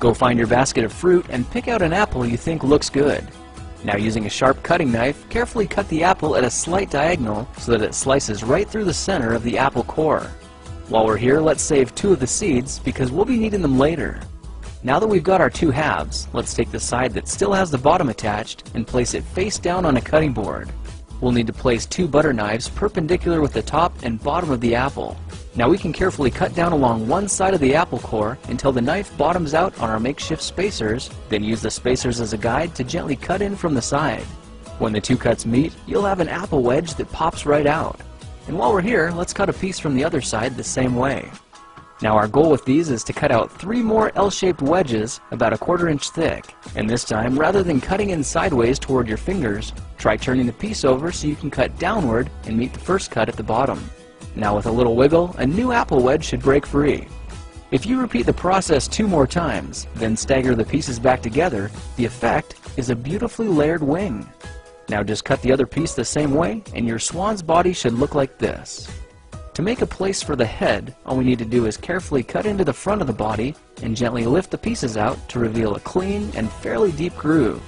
Go find your basket of fruit and pick out an apple you think looks good. Now, using a sharp cutting knife, carefully cut the apple at a slight diagonal so that it slices right through the center of the apple core. While we're here, let's save 2 of the seeds because we'll be needing them later. Now that we've got our 2 halves, let's take the side that still has the bottom attached and place it face down on a cutting board. We'll need to place 2 butter knives perpendicular with the top and bottom of the apple. Now we can carefully cut down along one side of the apple core until the knife bottoms out on our makeshift spacers, then use the spacers as a guide to gently cut in from the side. When the 2 cuts meet, you'll have an apple wedge that pops right out. And while we're here, let's cut a piece from the other side the same way. Now our goal with these is to cut out 3 more L-shaped wedges about 1/4 inch thick. And this time, rather than cutting in sideways toward your fingers, try turning the piece over so you can cut downward and meet the first cut at the bottom. Now with a little wiggle, a new apple wedge should break free. If you repeat the process 2 more times, then stagger the pieces back together, the effect is a beautifully layered wing. Now just cut the other piece the same way and your swan's body should look like this. To make a place for the head, all we need to do is carefully cut into the front of the body and gently lift the pieces out to reveal a clean and fairly deep groove.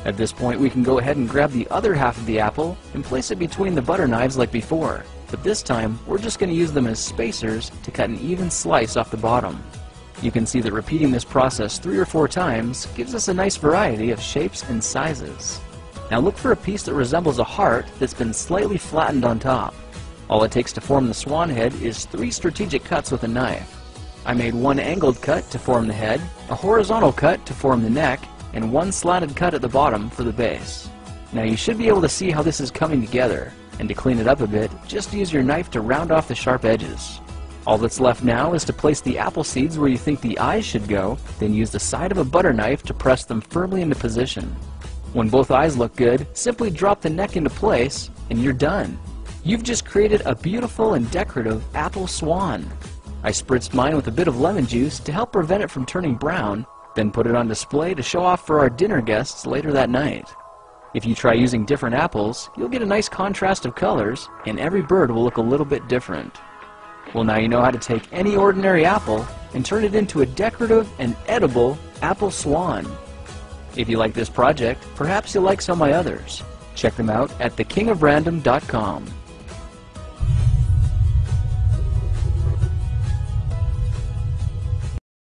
At this point, we can go ahead and grab the other half of the apple and place it between the butter knives like before. But this time, we're just going to use them as spacers to cut an even slice off the bottom. You can see that repeating this process 3 or 4 times gives us a nice variety of shapes and sizes. Now look for a piece that resembles a heart that's been slightly flattened on top. All it takes to form the swan head is 3 strategic cuts with a knife. I made 1 angled cut to form the head, a horizontal cut to form the neck, and 1 slanted cut at the bottom for the base. Now you should be able to see how this is coming together, and to clean it up a bit, just use your knife to round off the sharp edges. All that's left now is to place the apple seeds where you think the eyes should go, then use the side of a butter knife to press them firmly into position. When both eyes look good, simply drop the neck into place, and you're done. You've just created a beautiful and decorative apple swan. I spritzed mine with a bit of lemon juice to help prevent it from turning brown, then put it on display to show off for our dinner guests later that night. If you try using different apples, you'll get a nice contrast of colors, and every bird will look a little bit different. Well, now you know how to take any ordinary apple and turn it into a decorative and edible apple swan. If you like this project, perhaps you'll like some of my others. Check them out at thekingofrandom.com.